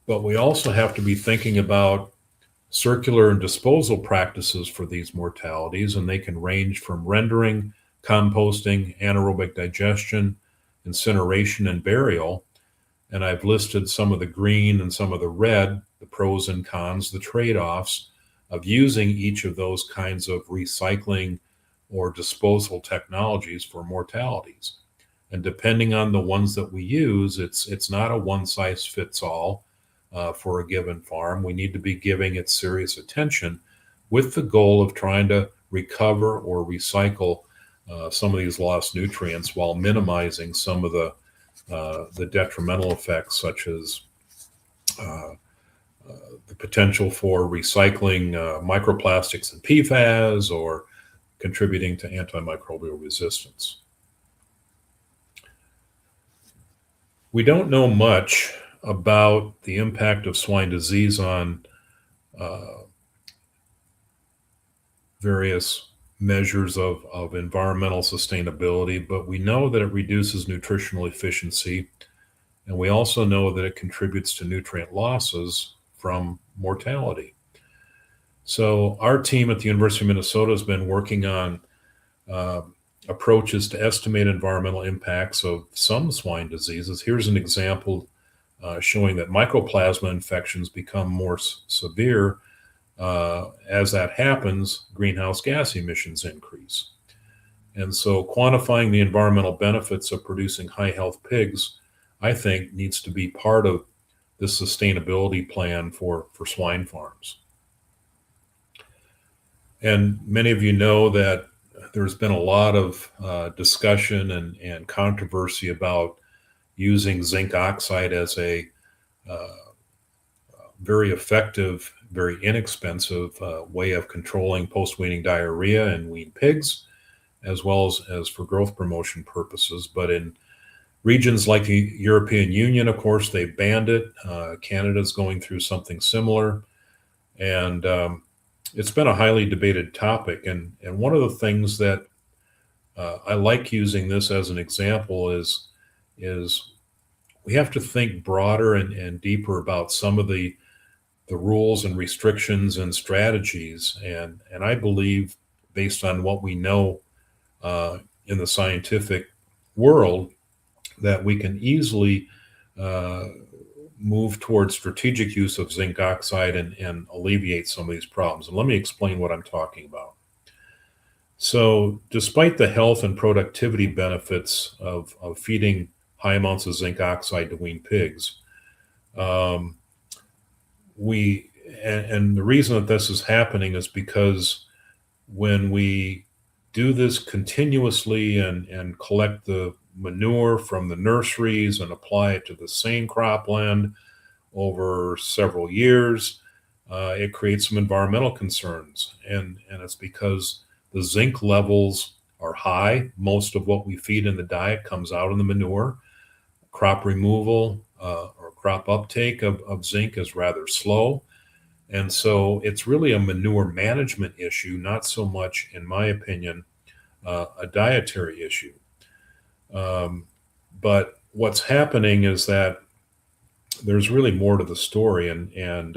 But we also have to be thinking about circular and disposal practices for these mortalities, and they can range from rendering, composting, anaerobic digestion, incineration, and burial. And I've listed some of the green and some of the red, the pros and cons, the trade-offs of using each of those kinds of recycling or disposal technologies for mortalities. And depending on the ones that we use, it's not a one-size-fits-all for a given farm. We need to be giving it serious attention with the goal of trying to recover or recycle some of these lost nutrients while minimizing some of the detrimental effects, such as the potential for recycling microplastics and PFAS or contributing to antimicrobial resistance. We don't know much about the impact of swine disease on various measures of environmental sustainability, but we know that it reduces nutritional efficiency, and we also know that it contributes to nutrient losses from mortality. So our team at the University of Minnesota has been working on approaches to estimate environmental impacts of some swine diseases. Here's an example showing that mycoplasma infections become more severe. As that happens, greenhouse gas emissions increase. And so quantifying the environmental benefits of producing high health pigs, I think, needs to be part of the sustainability plan for swine farms. And many of you know that there's been a lot of discussion and controversy about using zinc oxide as a very effective, very inexpensive way of controlling post-weaning diarrhea in weaned pigs, as well as for growth promotion purposes. But in regions like the European Union, of course, they banned it. Canada's going through something similar. And it's been a highly debated topic. And one of the things that I like using this as an example is we have to think broader and deeper about some of the rules and restrictions and strategies. And I believe, based on what we know in the scientific world, that we can easily move towards strategic use of zinc oxide and alleviate some of these problems. And let me explain what I'm talking about. So despite the health and productivity benefits of feeding high amounts of zinc oxide to weaned pigs, and the reason that this is happening is because when we do this continuously and collect the manure from the nurseries and apply it to the same cropland over several years, it creates some environmental concerns. And it's because the zinc levels are high. Most of what we feed in the diet comes out in the manure. Crop removal or crop uptake of zinc is rather slow. And so it's really a manure management issue, not so much, in my opinion, a dietary issue. But what's happening is that there's really more to the story. And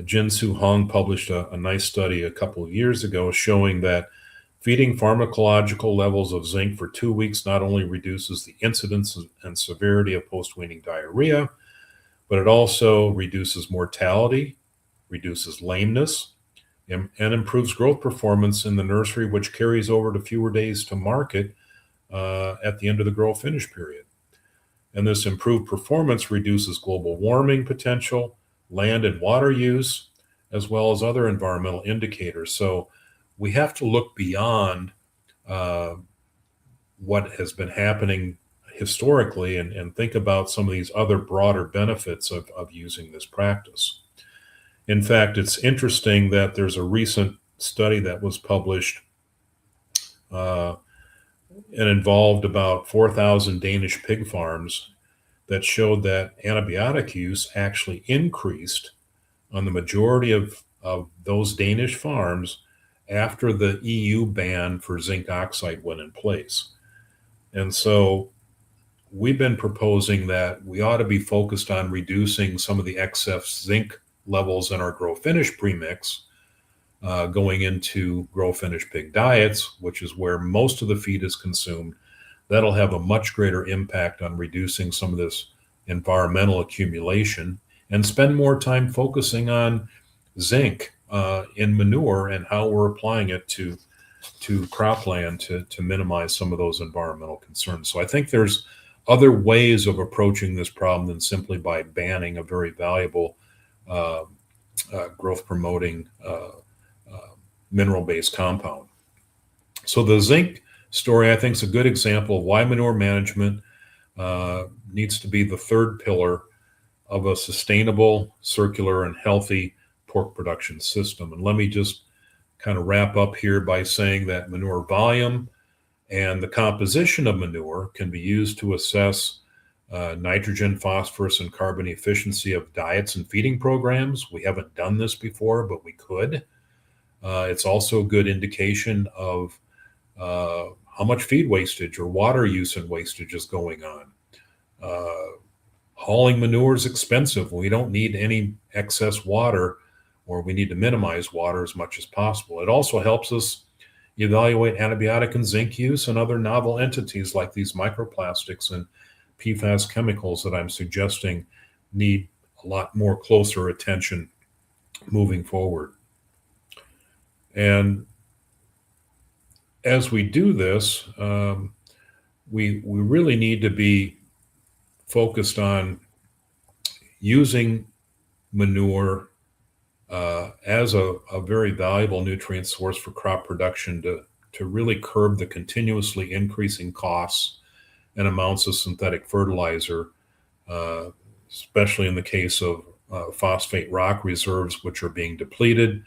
Jin-Soo Hong published a nice study a couple of years ago showing that feeding pharmacological levels of zinc for 2 weeks not only reduces the incidence and severity of post-weaning diarrhea, but it also reduces mortality, reduces lameness, and improves growth performance in the nursery, which carries over to fewer days to market at the end of the grow finish period. And this improved performance reduces global warming potential, land and water use, as well as other environmental indicators. So we have to look beyond what has been happening historically and think about some of these other broader benefits of using this practice. In fact, it's interesting that there's a recent study that was published and involved about 4,000 Danish pig farms that showed that antibiotic use actually increased on the majority of those Danish farms after the EU ban for zinc oxide went in place. And so we've been proposing that we ought to be focused on reducing some of the excess zinc levels in our grow finish premix going into grow finish pig diets, which is where most of the feed is consumed. That'll have a much greater impact on reducing some of this environmental accumulation and spend more time focusing on zinc in manure and how we're applying it to cropland to minimize some of those environmental concerns. So I think there's other ways of approaching this problem than simply by banning a very valuable growth promoting mineral-based compound. So the zinc story, I think, is a good example of why manure management needs to be the third pillar of a sustainable, circular, and healthy pork production system. And let me just kind of wrap up here by saying that manure volume and the composition of manure can be used to assess nitrogen, phosphorus, and carbon efficiency of diets and feeding programs. We haven't done this before, but we could. It's also a good indication of how much feed wastage or water use and wastage is going on. Hauling manure is expensive. We don't need any excess water, or we need to minimize water as much as possible. It also helps us evaluate antibiotic and zinc use and other novel entities like these microplastics and PFAS chemicals that I'm suggesting need a lot more closer attention moving forward. And as we do this, we really need to be focused on using manure as a very valuable nutrient source for crop production to really curb the continuously increasing costs and amounts of synthetic fertilizer, especially in the case of phosphate rock reserves, which are being depleted.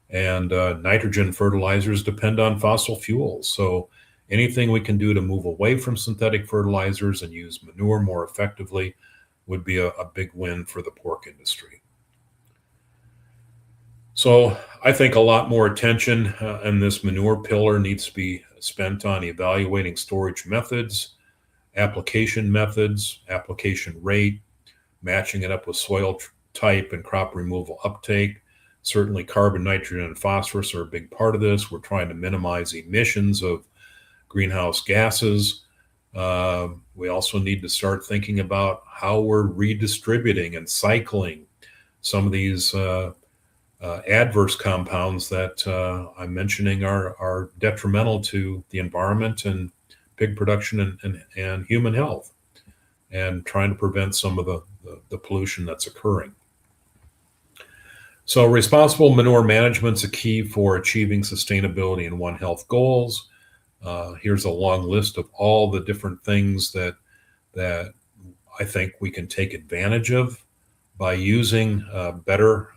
And nitrogen fertilizers depend on fossil fuels. So anything we can do to move away from synthetic fertilizers and use manure more effectively would be a big win for the pork industry. So I think a lot more attention in this manure pillar needs to be spent on evaluating storage methods, application rate, matching it up with soil type and crop removal uptake. Certainly carbon, nitrogen, and phosphorus are a big part of this. We're trying to minimize emissions of greenhouse gases. We also need to start thinking about how we're redistributing and cycling some of these adverse compounds that I'm mentioning are detrimental to the environment and pig production and human health, and trying to prevent some of the pollution that's occurring. So responsible manure management is a key for achieving sustainability and One Health goals. Here's a long list of all the different things that I think we can take advantage of by using better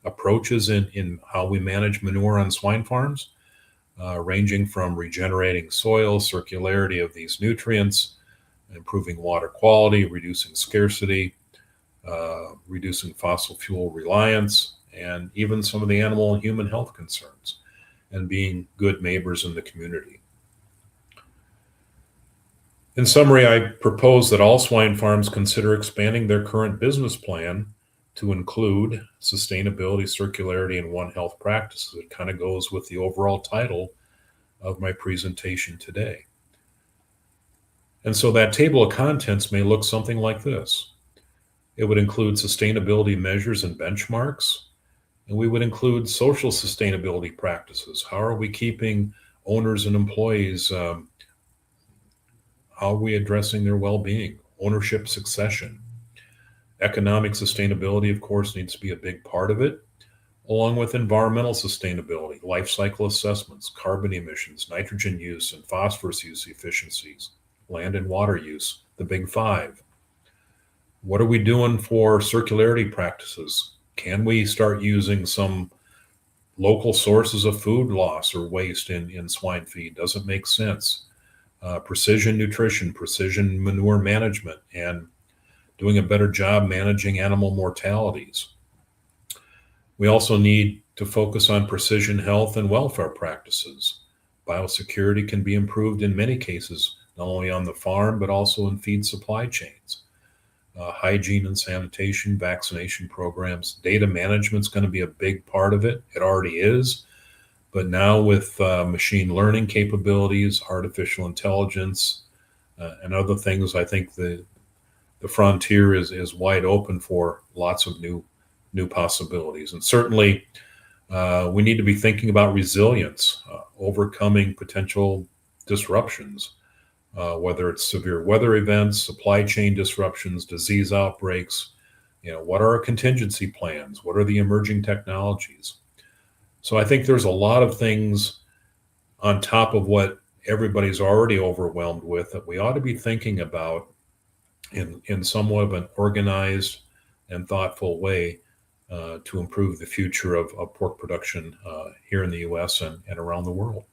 approaches in how we manage manure on swine farms, ranging from regenerating soil, circularity of these nutrients, improving water quality, reducing scarcity, reducing fossil fuel reliance, and even some of the animal and human health concerns, and being good neighbors in the community. In summary, I propose that all swine farms consider expanding their current business plan to include sustainability, circularity, and One Health practices. It kind of goes with the overall title of my presentation today. And so that table of contents may look something like this. It would include sustainability measures and benchmarks, and we would include social sustainability practices. How are we keeping owners and employees, how are we addressing their well-being, ownership succession? Economic sustainability, of course, needs to be a big part of it, along with environmental sustainability, life cycle assessments, carbon emissions, nitrogen use and phosphorus use efficiencies, land and water use, the big five. What are we doing for circularity practices? Can we start using some local sources of food loss or waste in swine feed? Does it make sense? Precision nutrition, precision manure management, and doing a better job managing animal mortalities. We also need to focus on precision health and welfare practices. Biosecurity can be improved in many cases, not only on the farm, but also in feed supply chains. Hygiene and sanitation, vaccination programs, data management is going to be a big part of it. It already is. But now with machine learning capabilities, artificial intelligence, and other things, I think the frontier is wide open for lots of new possibilities. And certainly we need to be thinking about resilience, overcoming potential disruptions, whether it's severe weather events, supply chain disruptions, disease outbreaks. What are our contingency plans? What are the emerging technologies? So I think there's a lot of things on top of what everybody's already overwhelmed with that we ought to be thinking about in somewhat of an organized and thoughtful way to improve the future of pork production here in the U.S. and around the world.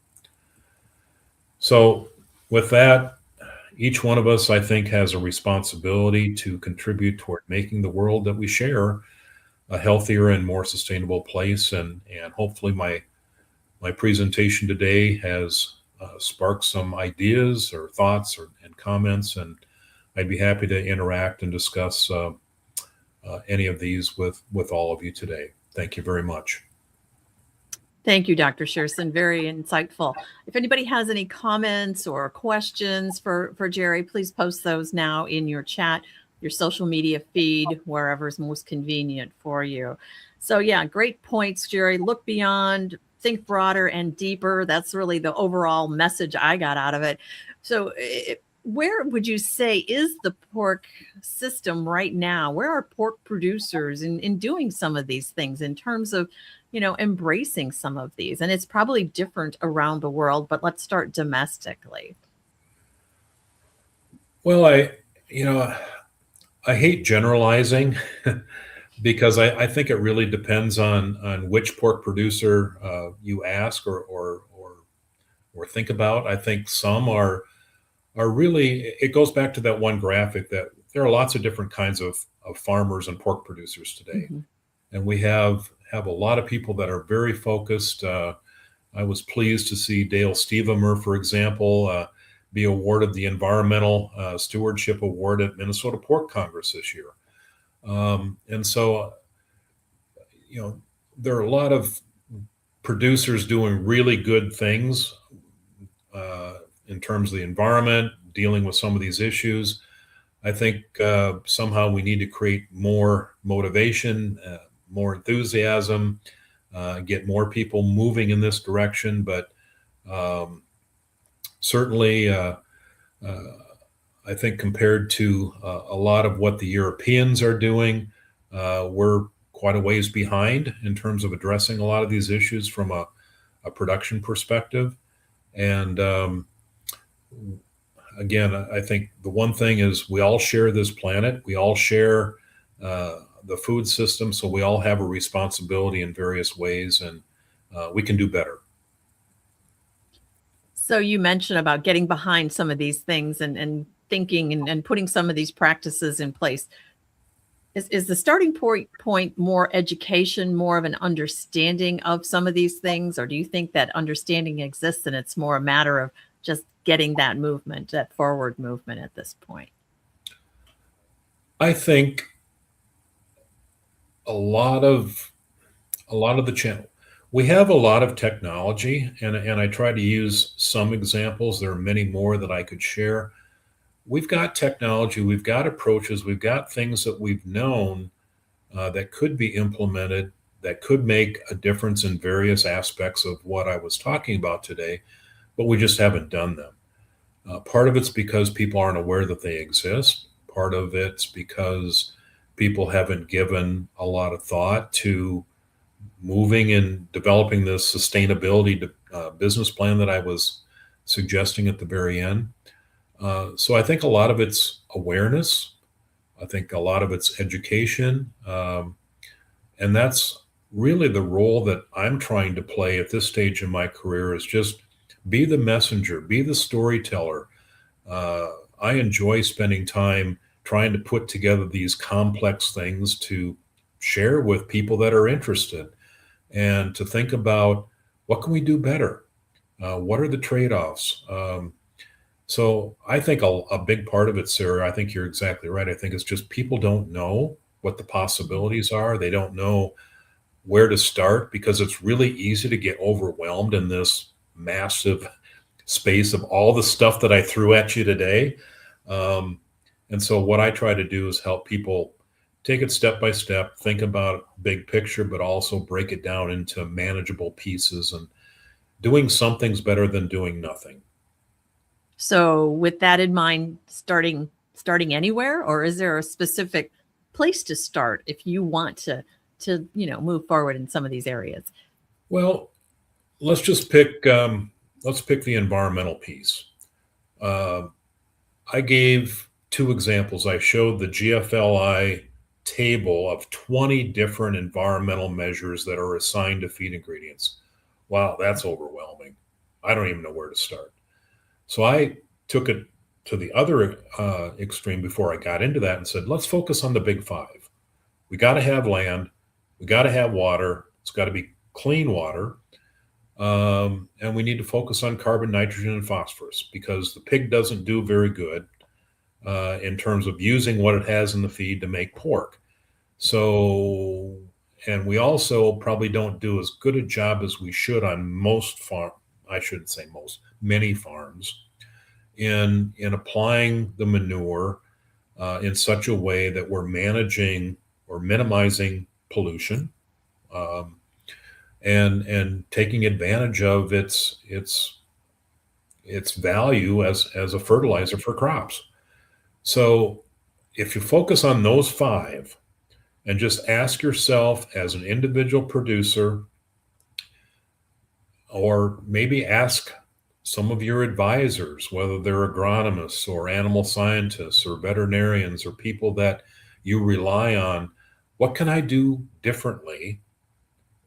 So with that, each one of us, I think, has a responsibility to contribute toward making the world that we share a healthier and more sustainable place. And hopefully my presentation today has sparked some ideas or thoughts and comments, and I'd be happy to interact and discuss any of these with all of you today. Thank you very much. Thank you, Dr. Shurson. Very insightful. If anybody has any comments or questions for Jerry, please post those now in your chat, your social media feed, wherever is most convenient for you. So yeah, great points, Jerry. Look beyond, think broader and deeper. That's really the overall message I got out of it. So where would you say is the pork system right now? Where are pork producers in doing some of these things in terms of, embracing some of these? And it's probably different around the world, but let's start domestically. Well, I hate generalizing because I think it really depends on which pork producer you ask or think about. I think some are really, it goes back to that one graphic that there are lots of different kinds of farmers and pork producers today. Mm-hmm. And we have a lot of people that are very focused. I was pleased to see Dale Stevemer, for example, be awarded the Environmental Stewardship Award at Minnesota Pork Congress this year. And so, there are a lot of producers doing really good things in terms of the environment, dealing with some of these issues. I think somehow we need to create more motivation, more enthusiasm, get more people moving in this direction. But certainly, I think compared to a lot of what the Europeans are doing, we're quite a ways behind in terms of addressing a lot of these issues from a production perspective. And again, I think the one thing is we all share this planet. We all share the food system. So we all have a responsibility in various ways, and we can do better. So you mentioned about getting behind some of these things and thinking and putting some of these practices in place. Is the starting point more education, more of an understanding of some of these things? Or do you think that understanding exists and it's more a matter of just getting that movement, that forward movement at this point? I think a lot of the channel, we have a lot of technology, and I try to use some examples. There are many more that I could share. We've got technology, we've got approaches, we've got things that we've known that could be implemented, that could make a difference in various aspects of what I was talking about today, but we just haven't done them. Part of it's because people aren't aware that they exist. Part of it's because people haven't given a lot of thought to moving and developing this sustainability business plan that I was suggesting at the very end. So I think a lot of it's awareness. I think a lot of it's education. And that's really the role that I'm trying to play at this stage in my career, is just be the messenger, be the storyteller. I enjoy spending time trying to put together these complex things to share with people that are interested, and to think about what can we do better? What are the trade-offs? So I think a big part of it, Sarah, I think you're exactly right. I think it's just people don't know what the possibilities are. They don't know where to start, because it's really easy to get overwhelmed in this massive space of all the stuff that I threw at you today. And so what I try to do is help people take it step by step, think about big picture, but also break it down into manageable pieces. And doing something's better than doing nothing. So with that in mind, starting anywhere, or is there a specific place to start if you want to move forward in some of these areas? Well, let's just pick the environmental piece. I gave two examples. I showed the GFLI table of 20 different environmental measures that are assigned to feed ingredients. Wow, that's overwhelming. I don't even know where to start. So I took it to the other extreme before I got into that and said, let's focus on the big five. We got to have land. We got to have water. It's got to be clean water. And we need to focus on carbon, nitrogen, and phosphorus, because the pig doesn't do very good in terms of using what it has in the feed to make pork. So, and we also probably don't do as good a job as we should on I shouldn't say most, many farms in applying the manure in such a way that we're managing or minimizing pollution, um, and taking advantage of its value as a fertilizer for crops. So if you focus on those five and just ask yourself as an individual producer, or maybe ask some of your advisors, whether they're agronomists or animal scientists or veterinarians or people that you rely on, what can I do differently?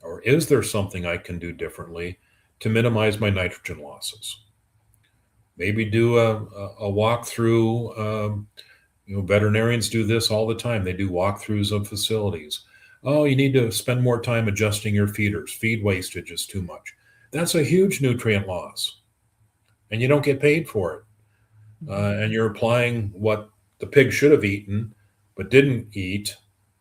Or is there something I can do differently to minimize my nitrogen losses? Maybe do a walkthrough. Veterinarians do this all the time. They do walkthroughs of facilities. Oh, you need to spend more time adjusting your feeders. Feed wastage is too much. That's a huge nutrient loss, and you don't get paid for it. And you're applying what the pig should have eaten but didn't eat,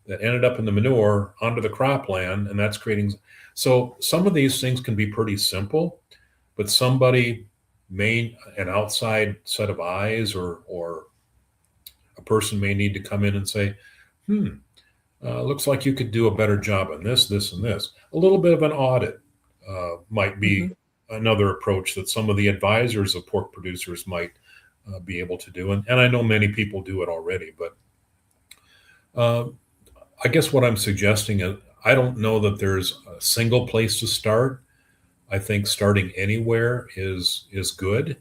that ended up in the manure onto the cropland, and that's creating. So some of these things can be pretty simple, but an outside set of eyes or a person may need to come in and say, looks like you could do a better job on this, this, and this. A little bit of an audit might be another approach that some of the advisors of pork producers might be able to do. And I know many people do it already, but I guess what I'm suggesting is I don't know that there's a single place to start. I think starting anywhere is good,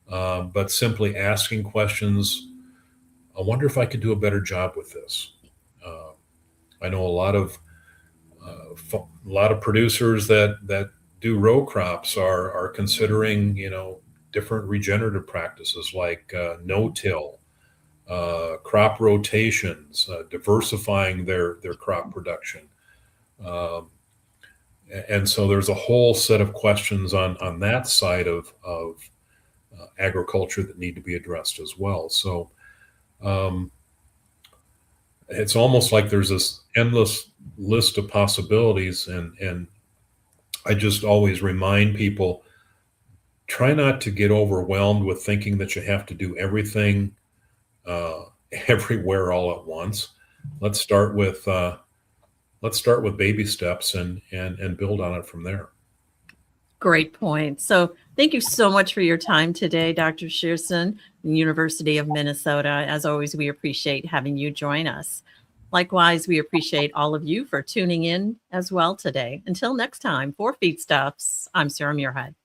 but simply asking questions. I wonder if I could do a better job with this. I know a lot of producers that do row crops are considering different regenerative practices like no-till, crop rotations, diversifying their crop production. And so there's a whole set of questions on that side of agriculture that need to be addressed as well. So it's almost like there's this endless list of possibilities, and I just always remind people, try not to get overwhelmed with thinking that you have to do everything everywhere all at once. Let's start with baby steps and build on it from there. Great point. So thank you so much for your time today, Dr. Shurson, University of Minnesota. As always, we appreciate having you join us. Likewise, we appreciate all of you for tuning in as well today. Until next time, for Feedstuffs, I'm Sarah Muirhead.